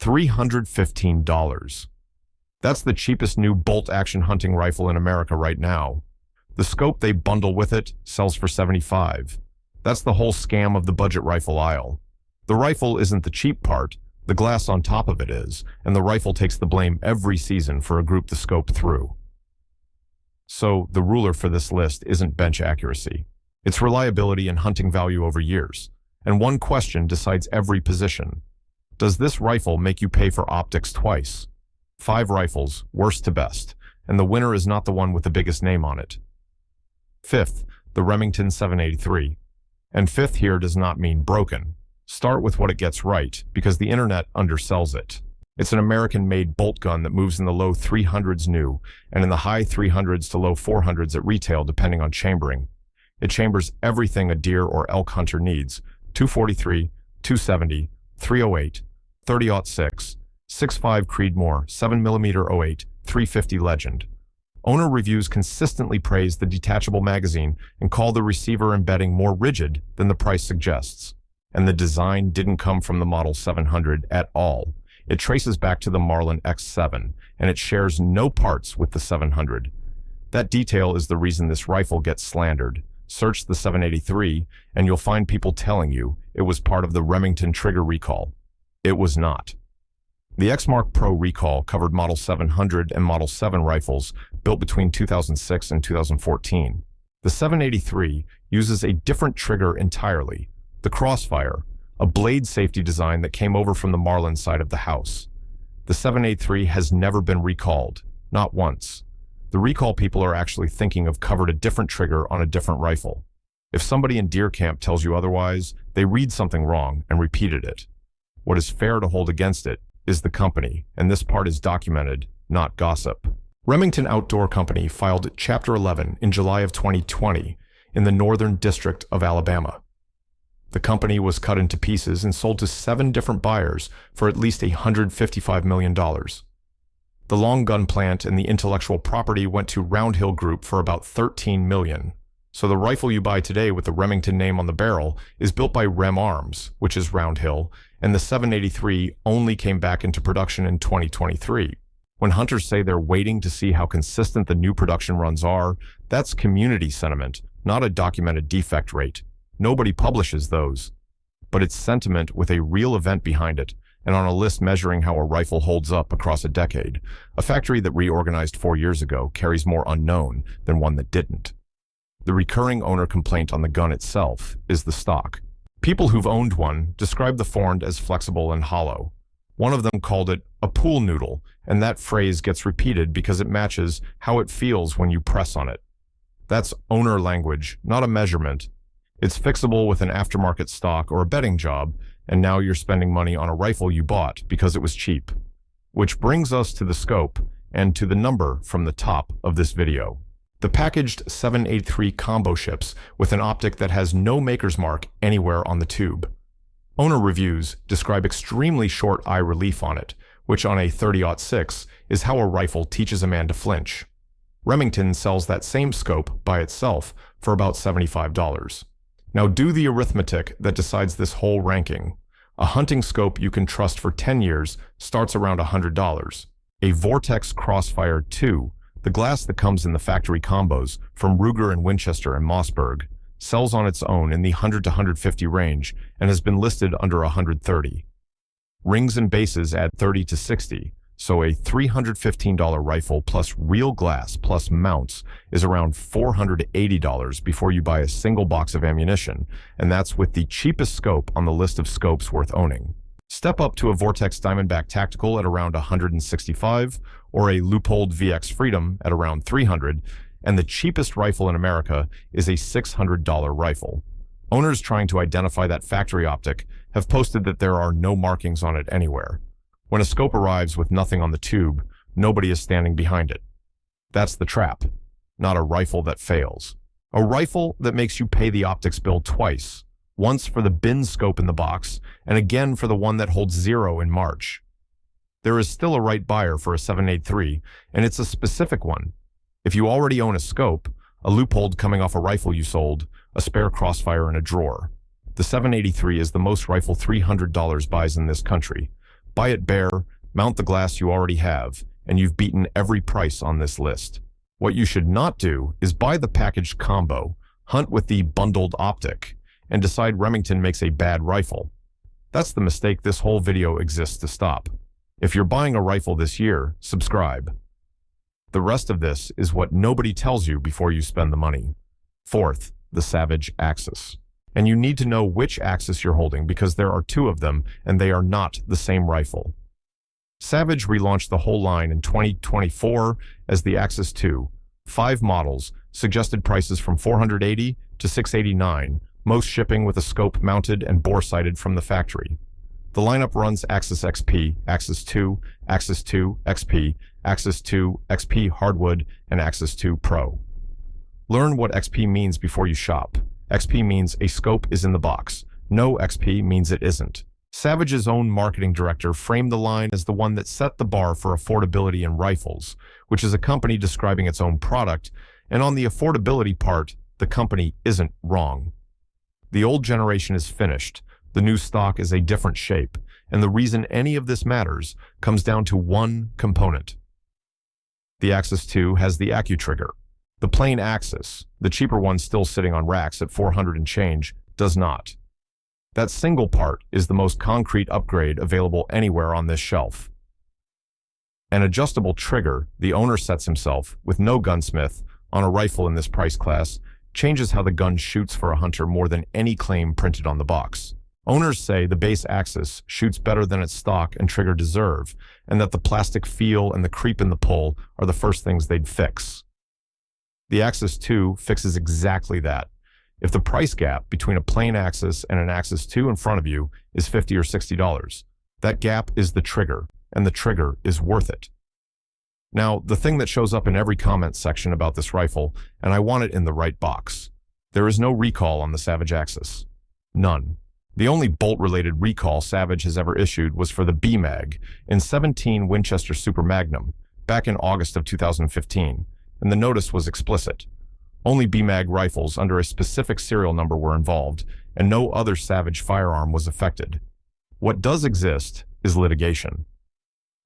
$315. That's the cheapest new bolt-action hunting rifle in America right now. The scope they bundle with it sells for $75. That's the whole scam of the budget rifle aisle. The rifle isn't the cheap part, the glass on top of it is, and the rifle takes the blame every season for a group the scope through. So, the ruler for this list isn't bench accuracy. It's reliability and hunting value over years. And one question decides every position. Does this rifle make you pay for optics twice? 5 rifles, worst to best, and the winner is not the one with the biggest name on it. Fifth, the Remington 783. And fifth here does not mean broken. Start with what it gets right, because the internet undersells it. It's an American-made bolt gun that moves in the low 300s new, and in the high 300s to low 400s at retail depending on chambering. It chambers everything a deer or elk hunter needs: 243, 270, 308, 30-06, 6.5 Creedmoor, 7mm 08, 350 Legend. Owner reviews consistently praise the detachable magazine and call the receiver embedding more rigid than the price suggests. And the design didn't come from the Model 700 at all. It traces back to the Marlin X7, and it shares no parts with the 700. That detail is the reason this rifle gets slandered. Search the 783, and you'll find people telling you it was part of the Remington trigger recall. It was not. The X-Mark Pro recall covered Model 700 and Model 7 rifles built between 2006 and 2014. The 783 uses a different trigger entirely, the Crossfire, a blade safety design that came over from the Marlin side of the house. The 783 has never been recalled, not once. The recall people are actually thinking of covered a different trigger on a different rifle. If somebody in deer camp tells you otherwise, they read something wrong and repeated it. What is fair to hold against it is the company, and this part is documented, not gossip. Remington Outdoor Company filed Chapter 11 in July of 2020 in the Northern District of Alabama. The company was cut into pieces and sold to 7 different buyers for at least $155 million. The long gun plant and the intellectual property went to Round Hill Group for about $13 million. So the rifle you buy today with the Remington name on the barrel is built by Rem Arms, which is Round Hill, and the 783 only came back into production in 2023. When hunters say they're waiting to see how consistent the new production runs are, that's community sentiment, not a documented defect rate. Nobody publishes those. But it's sentiment with a real event behind it, and on a list measuring how a rifle holds up across a decade. A factory that reorganized 4 years ago carries more unknown than one that didn't. The recurring owner complaint on the gun itself is the stock. People who've owned one describe the Fornd as flexible and hollow. One of them called it a pool noodle, and that phrase gets repeated because it matches how it feels when you press on it. That's owner language, not a measurement. It's fixable with an aftermarket stock or a bedding job, and now you're spending money on a rifle you bought because it was cheap. Which brings us to the scope and to the number from the top of this video. The packaged 783 combo ships with an optic that has no maker's mark anywhere on the tube. Owner reviews describe extremely short eye relief on it, which on a 30-06 is how a rifle teaches a man to flinch. Remington sells that same scope by itself for about $75. Now do the arithmetic that decides this whole ranking. A hunting scope you can trust for 10 years starts around $100. A Vortex Crossfire 2, the glass that comes in the factory combos from Ruger and Winchester and Mossberg, sells on its own in the 100 to 150 range and has been listed under $130. Rings and bases add $30 to $60, so a $315 rifle plus real glass plus mounts is around $480 before you buy a single box of ammunition, and that's with the cheapest scope on the list of scopes worth owning. Step up to a Vortex Diamondback Tactical at around $165, or a Leupold VX Freedom at around $300, and the cheapest rifle in America is a $600 rifle. Owners trying to identify that factory optic have posted that there are no markings on it anywhere. When a scope arrives with nothing on the tube, nobody is standing behind it. That's the trap, not a rifle that fails. A rifle that makes you pay the optics bill twice, once for the bin scope in the box, and again for the one that holds 0 in March. There is still a right buyer for a 783, and it's a specific one. If you already own a scope, a Leupold coming off a rifle you sold, a spare Crossfire in a drawer. The 783 is the most rifle $300 buys in this country, Buy it bare, mount the glass you already have, and you've beaten every price on this list. What you should not do is buy the packaged combo, hunt with the bundled optic, and decide Remington makes a bad rifle. That's the mistake this whole video exists to stop. If you're buying a rifle this year, subscribe. The rest of this is what nobody tells you before you spend the money. Fourth, the Savage Axis. And you need to know which Axis you're holding because there are two of them and they are not the same rifle. Savage relaunched the whole line in 2024 as the Axis II. 5 models, suggested prices from $480 to $689, most shipping with a scope mounted and bore-sighted from the factory. The lineup runs Axis XP, Axis II, Axis II XP, Axis II XP Hardwood, and Axis II Pro. Learn what XP means before you shop. XP means a scope is in the box. No XP means it isn't. Savage's own marketing director framed the line as the one that set the bar for affordability in rifles, which is a company describing its own product, and on the affordability part, the company isn't wrong. The old generation is finished, the new stock is a different shape, and the reason any of this matters comes down to one component. The Axis II has the AccuTrigger. The plain Axis, the cheaper one still sitting on racks at $400 and change, does not. That single part is the most concrete upgrade available anywhere on this shelf. An adjustable trigger the owner sets himself, with no gunsmith, on a rifle in this price class, changes how the gun shoots for a hunter more than any claim printed on the box. Owners say the base Axis shoots better than its stock and trigger deserve, and that the plastic feel and the creep in the pull are the first things they'd fix. The Axis II fixes exactly that. If the price gap between a plain Axis and an Axis II in front of you is $50 or $60, that gap is the trigger, and the trigger is worth it. Now, the thing that shows up in every comment section about this rifle, and I want it in the right box. There is no recall on the Savage Axis. None. The only bolt-related recall Savage has ever issued was for the B-Mag in 17 Winchester Super Magnum, back in August of 2015, and the notice was explicit. Only B-Mag rifles under a specific serial number were involved, and no other Savage firearm was affected. What does exist is litigation.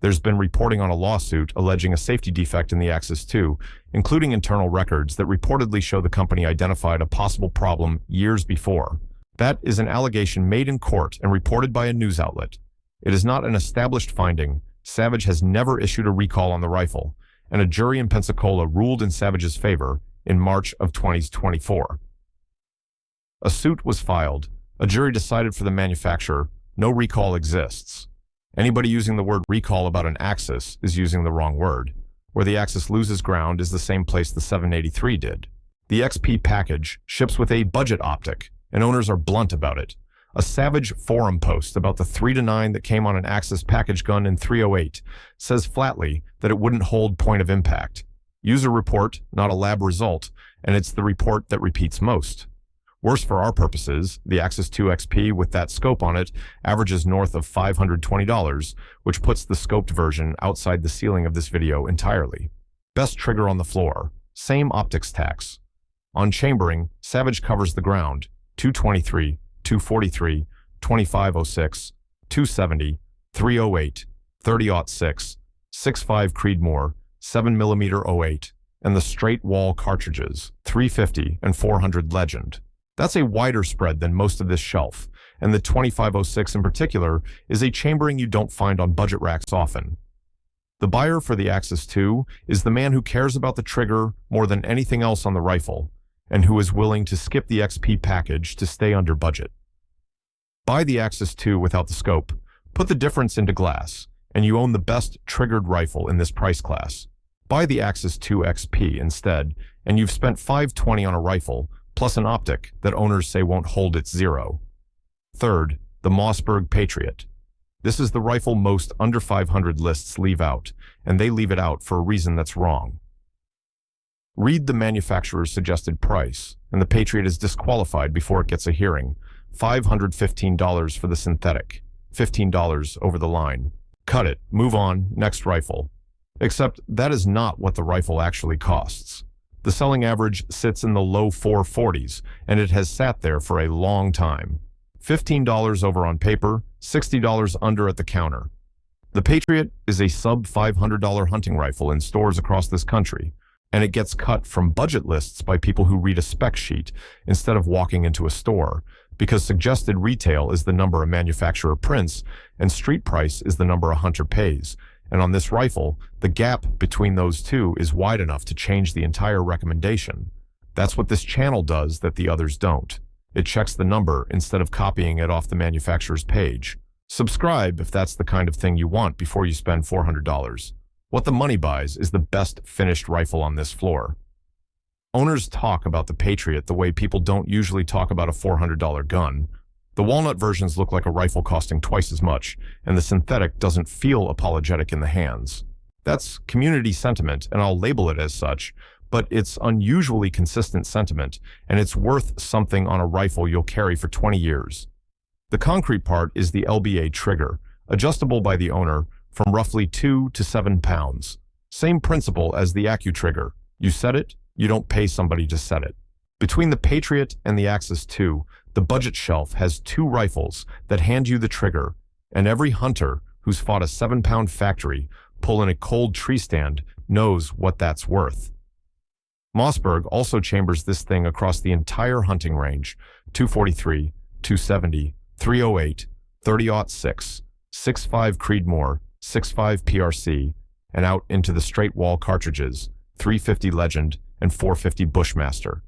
There's been reporting on a lawsuit alleging a safety defect in the Axis II, including internal records that reportedly show the company identified a possible problem years before. That is an allegation made in court and reported by a news outlet. It is not an established finding. Savage has never issued a recall on the rifle, and a jury in Pensacola ruled in Savage's favor in March of 2024. A suit was filed. A jury decided for the manufacturer, no recall exists. Anybody using the word recall about an Axis is using the wrong word. Where the Axis loses ground is the same place the 783 did. The XP package ships with a budget optic, and owners are blunt about it. A Savage forum post about the 3-9 that came on an Axis package gun in 308 says flatly that it wouldn't hold point of impact. User report, not a lab result, and it's the report that repeats most. Worse for our purposes, the Axis II XP with that scope on it averages north of $520, which puts the scoped version outside the ceiling of this video entirely. Best trigger on the floor, same optics tax. On chambering, Savage covers the ground, 223, 243, 2506, 270, 308, 30-06, 6.5 Creedmoor, 7mm 08, and the straight wall cartridges, 350 and 400 Legend. That's a wider spread than most of this shelf, and the 2506 in particular is a chambering you don't find on budget racks often. The buyer for the Axis II is the man who cares about the trigger more than anything else on the rifle, and who is willing to skip the XP package to stay under budget. Buy the Axis II without the scope, put the difference into glass, and you own the best triggered rifle in this price class. Buy the Axis II XP instead, and you've spent $520 on a rifle, plus an optic that owners say won't hold its zero. Third, the Mossberg Patriot. This is the rifle most under 500 lists leave out, and they leave it out for a reason that's wrong. Read the manufacturer's suggested price, and the Patriot is disqualified before it gets a hearing. $515 for the synthetic, $15 over the line. Cut it, move on, next rifle. Except that is not what the rifle actually costs. The selling average sits in the low 440s, and it has sat there for a long time. $15 over on paper, $60 under at the counter. The Patriot is a sub-$500 hunting rifle in stores across this country, and it gets cut from budget lists by people who read a spec sheet instead of walking into a store, because suggested retail is the number a manufacturer prints and street price is the number a hunter pays. And on this rifle, the gap between those two is wide enough to change the entire recommendation. That's what this channel does that the others don't. It checks the number instead of copying it off the manufacturer's page. Subscribe if that's the kind of thing you want before you spend $400. What the money buys is the best finished rifle on this floor. Owners talk about the Patriot the way people don't usually talk about a $400 gun. The walnut versions look like a rifle costing twice as much, and the synthetic doesn't feel apologetic in the hands. That's community sentiment, and I'll label it as such, but it's unusually consistent sentiment, and it's worth something on a rifle you'll carry for 20 years. The concrete part is the LBA trigger, adjustable by the owner from roughly 2 to 7 pounds. Same principle as the AccuTrigger. You set it, you don't pay somebody to set it. Between the Patriot and the Axis II, the budget shelf has 2 rifles that hand you the trigger, and every hunter who's fought a 7-pound factory pull in a cold tree stand knows what that's worth. Mossberg also chambers this thing across the entire hunting range: 243, 270, 308, 30-06, 6.5 Creedmoor, 6.5 PRC, and out into the straight wall cartridges, 350 Legend and 450 Bushmaster.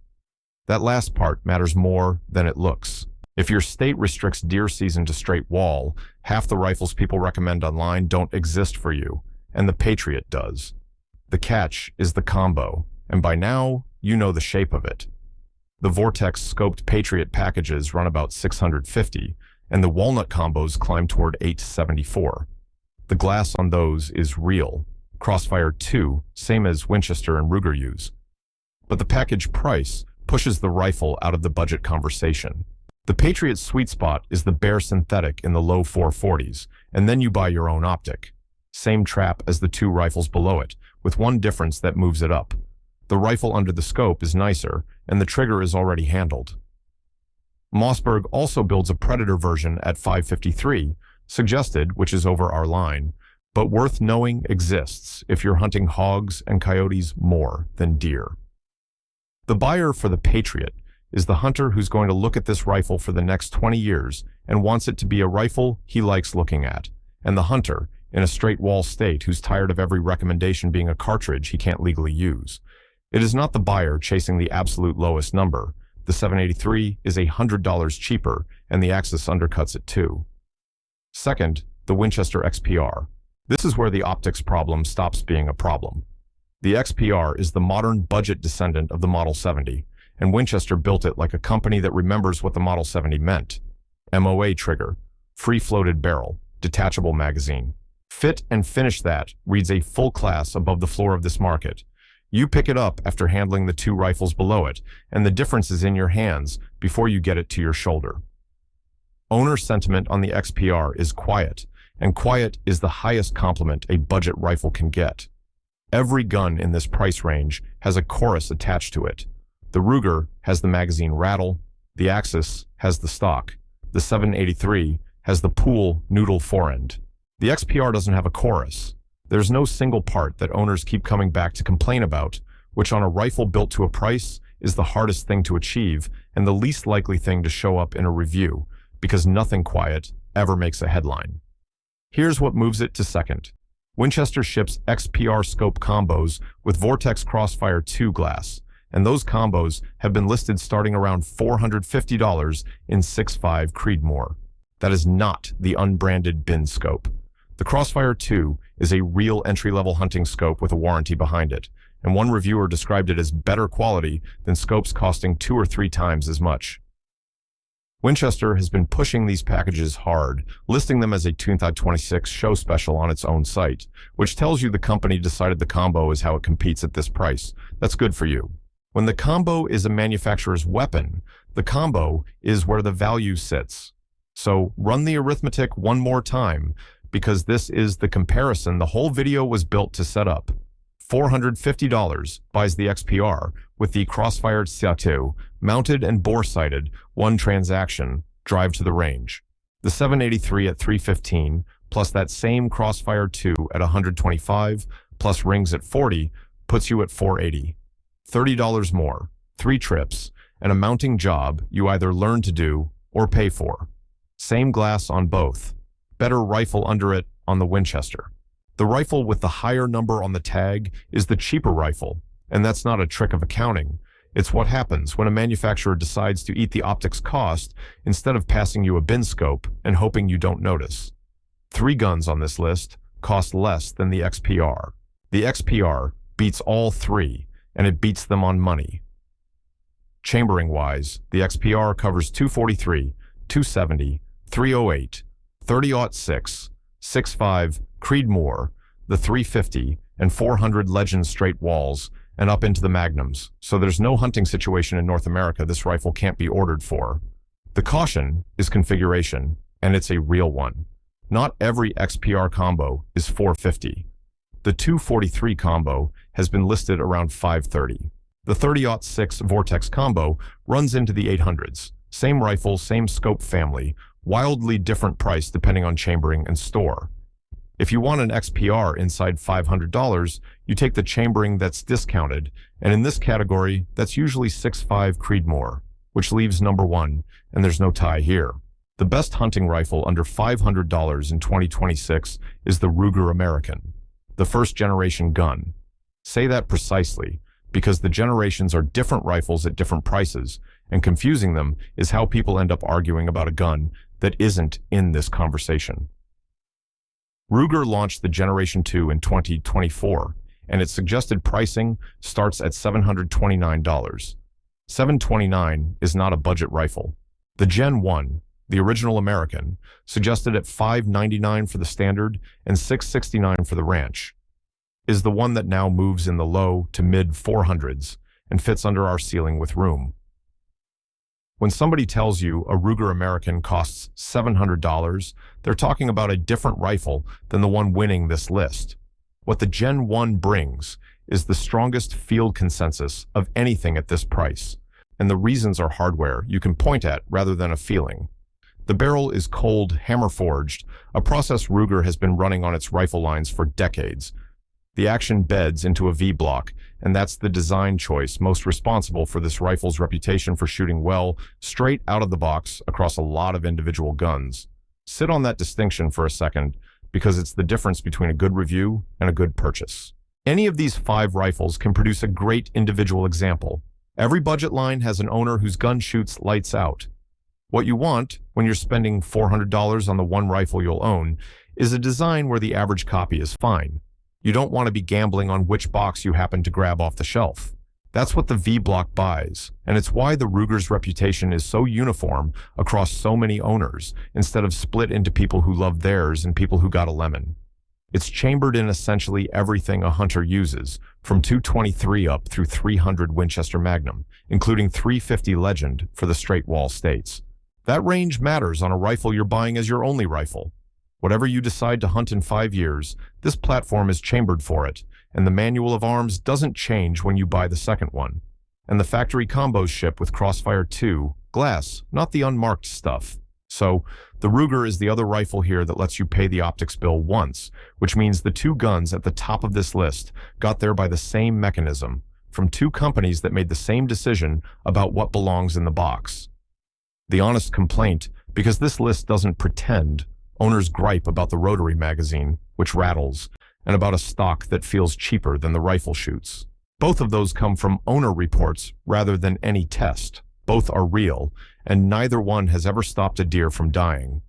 That last part matters more than it looks. If your state restricts deer season to straight wall, half the rifles people recommend online don't exist for you, and the Patriot does. The catch is the combo, and by now, you know the shape of it. The Vortex scoped Patriot packages run about $650, and the walnut combos climb toward $874. The glass on those is real. Crossfire 2, same as Winchester and Ruger use. But the package price pushes the rifle out of the budget conversation. The Patriot's sweet spot is the bare synthetic in the low 440s, and then you buy your own optic. Same trap as the 2 rifles below it, with one difference that moves it up. The rifle under the scope is nicer, and the trigger is already handled. Mossberg also builds a Predator version at $553, suggested, which is over our line, but worth knowing exists if you're hunting hogs and coyotes more than deer. The buyer for the Patriot is the hunter who's going to look at this rifle for the next 20 years and wants it to be a rifle he likes looking at, and the hunter in a straight wall state who's tired of every recommendation being a cartridge he can't legally use. It is not the buyer chasing the absolute lowest number. The 783 is $100 cheaper, and the Axis undercuts it too. Second, the Winchester XPR. This is where the optics problem stops being a problem. The XPR is the modern budget descendant of the Model 70, and Winchester built it like a company that remembers what the Model 70 meant. MOA trigger, free-floated barrel, detachable magazine. Fit and finish that reads a full class above the floor of this market. You pick it up after handling the 2 rifles below it, and the difference is in your hands before you get it to your shoulder. Owner sentiment on the XPR is quiet, and quiet is the highest compliment a budget rifle can get. Every gun in this price range has a chorus attached to it. The Ruger has the magazine rattle, the Axis has the stock, the 783 has the pool noodle forend. The XPR doesn't have a chorus. There's no single part that owners keep coming back to complain about, which on a rifle built to a price is the hardest thing to achieve and the least likely thing to show up in a review, because nothing quiet ever makes a headline. Here's what moves it to second. Winchester ships XPR scope combos with Vortex Crossfire 2 glass, and those combos have been listed starting around $450 in 6.5 Creedmoor. That is not the unbranded bin scope. The Crossfire 2 is a real entry-level hunting scope with a warranty behind it, and one reviewer described it as better quality than scopes costing 2 or 3 times as much. Winchester has been pushing these packages hard, listing them as a 2026 show special on its own site, which tells you the company decided the combo is how it competes at this price. That's good for you. When the combo is a manufacturer's weapon, the combo is where the value sits. So run the arithmetic one more time, because this is the comparison the whole video was built to set up. $450 buys the XPR with the Crossfire Tsiatu, mounted and bore-sighted, one transaction, drive to the range. The 783 at $315 plus that same Crossfire 2 at 125, plus rings at 40, puts you at 480. $30 more, 3 trips, and a mounting job you either learn to do or pay for. Same glass on both. Better rifle under it on the Winchester. The rifle with the higher number on the tag is the cheaper rifle, and that's not a trick of accounting. It's what happens when a manufacturer decides to eat the optics cost instead of passing you a bin scope and hoping you don't notice. 3 guns on this list cost less than the XPR. The XPR beats all 3, and it beats them on money. Chambering-wise, the XPR covers 243, 270, 308, 30-06, 6.5, Creedmoor, the 350, and 400 Legend straight walls, and up into the Magnums, so there's no hunting situation in North America this rifle can't be ordered for. The caution is configuration, and it's a real one. Not every XPR combo is 450. The 243 combo has been listed around 530. The 30-06 Vortex combo runs into the 800s. Same rifle, same scope family, wildly different price depending on chambering and store. If you want an XPR inside $500, you take the chambering that's discounted, and in this category, that's usually 6.5 Creedmoor, which leaves number 1, and there's no tie here. The best hunting rifle under $500 in 2026 is the Ruger American, the first generation gun. Say that precisely, because the generations are different rifles at different prices, and confusing them is how people end up arguing about a gun that isn't in this conversation. Ruger launched the Generation 2 in 2024, and its suggested pricing starts at $729. $729 is not a budget rifle. The Gen 1, the original American, suggested at $599 for the standard and $669 for the ranch, is the one that now moves in the low to mid 400s and fits under our ceiling with room. When somebody tells you a Ruger American costs $700, they're talking about a different rifle than the one winning this list. What the Gen 1 brings is the strongest field consensus of anything at this price, and the reasons are hardware you can point at rather than a feeling. The barrel is cold, hammer-forged, a process Ruger has been running on its rifle lines for decades. The action beds into a V-block, and that's the design choice most responsible for this rifle's reputation for shooting well, straight out of the box across a lot of individual guns. Sit on that distinction for a second, because it's the difference between a good review and a good purchase. Any of these 5 rifles can produce a great individual example. Every budget line has an owner whose gun shoots lights out. What you want, when you're spending $400 on the one rifle you'll own, is a design where the average copy is fine. You don't want to be gambling on which box you happen to grab off the shelf. That's what the V-block buys, and it's why the Ruger's reputation is so uniform across so many owners, instead of split into people who love theirs and people who got a lemon. It's chambered in essentially everything a hunter uses, from 223 up through 300 Winchester Magnum, including 350 Legend for the straight wall states. That range matters on a rifle you're buying as your only rifle. Whatever you decide to hunt in 5 years, this platform is chambered for it, and the manual of arms doesn't change when you buy the second one. And the factory combos ship with Crossfire 2, glass, not the unmarked stuff. So, the Ruger is the other rifle here that lets you pay the optics bill once, which means the 2 guns at the top of this list got there by the same mechanism, from 2 companies that made the same decision about what belongs in the box. The honest complaint, because this list doesn't pretend, owners gripe about the rotary magazine, which rattles, and about a stock that feels cheaper than the rifle shoots. Both of those come from owner reports rather than any test. Both are real, and neither one has ever stopped a deer from dying.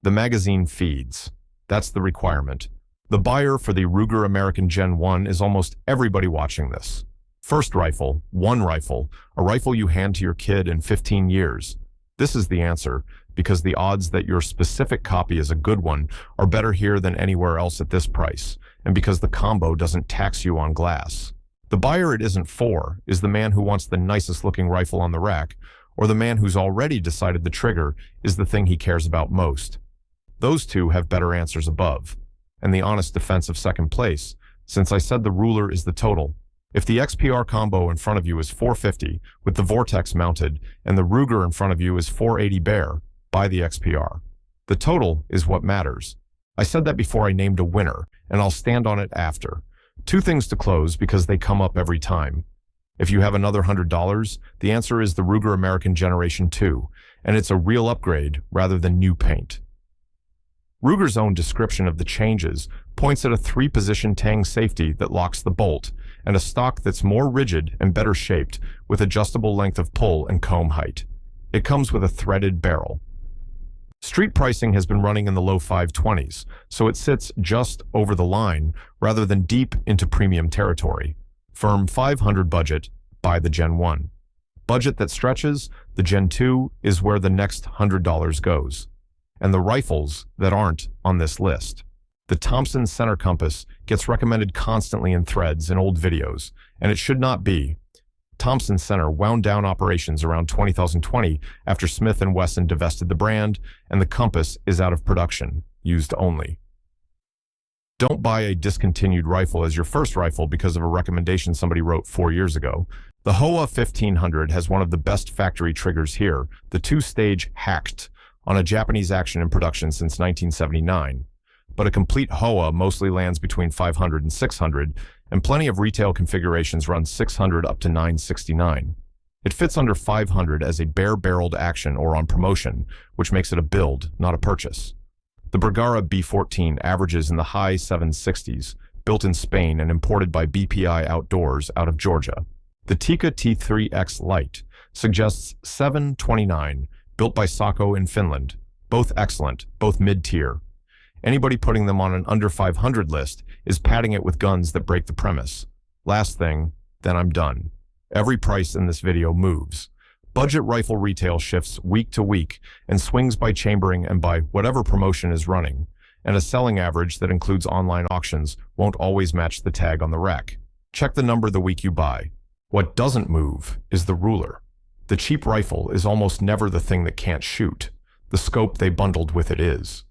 The magazine feeds. That's the requirement. The buyer for the Ruger American Gen 1 is almost everybody watching this. First rifle, one rifle, a rifle you hand to your kid in 15 years. This is the answer, because the odds that your specific copy is a good one are better here than anywhere else at this price, and because the combo doesn't tax you on glass. The buyer it isn't for is the man who wants the nicest looking rifle on the rack, or the man who's already decided the trigger is the thing he cares about most. Those 2 have better answers above, and the honest defense of second place, since I said the ruler is the total. If the XPR combo in front of you is 450 with the Vortex mounted and the Ruger in front of you is 480 bare, buy the XPR. The total is what matters, I said that before I named a winner, and I'll stand on it after. Two things to close because they come up every time. If you have another $100, the answer is the Ruger American Generation 2, and it's a real upgrade rather than new paint. Ruger's own description of the changes points at a 3-position tang safety that locks the bolt, and a stock that's more rigid and better shaped with adjustable length of pull and comb height. It comes with a threaded barrel. Street pricing has been running in the low 520s, so it sits just over the line rather than deep into premium territory. Firm $500 budget, buy the Gen 1. Budget that stretches, the Gen 2 is where the next $100 goes. And the rifles that aren't on this list. The Thompson Center Compass gets recommended constantly in threads and old videos, and it should not be. Thompson Center wound down operations around 2020 after Smith & Wesson divested the brand, and the Compass is out of production, used only. Don't buy a discontinued rifle as your first rifle because of a recommendation somebody wrote 4 years ago. The Hoa 1500 has one of the best factory triggers here, the 2-stage hacked, on a Japanese action in production since 1979. But a complete Hoa mostly lands between 500 and 600, and plenty of retail configurations run 600 up to 969. It fits under 500 as a bare-barreled action or on promotion, which makes it a build, not a purchase. The Bergara B14 averages in the high 760s, built in Spain and imported by BPI Outdoors out of Georgia. The Tikka T3X Lite suggests 729, built by Sako in Finland. Both excellent, both mid-tier. Anybody putting them on an under 500 list is padding it with guns that break the premise. Last thing, then I'm done. Every price in this video moves. Budget rifle retail shifts week to week and swings by chambering and by whatever promotion is running. And a selling average that includes online auctions won't always match the tag on the rack. Check the number the week you buy. What doesn't move is the ruler. The cheap rifle is almost never the thing that can't shoot. The scope they bundled with it is.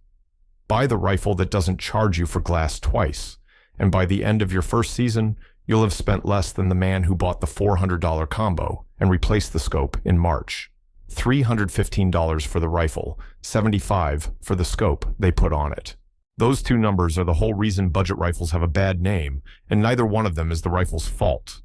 Buy the rifle that doesn't charge you for glass twice, and by the end of your first season, you'll have spent less than the man who bought the $400 combo and replaced the scope in March. $315 for the rifle, $75 for the scope they put on it. Those two numbers are the whole reason budget rifles have a bad name, and neither one of them is the rifle's fault.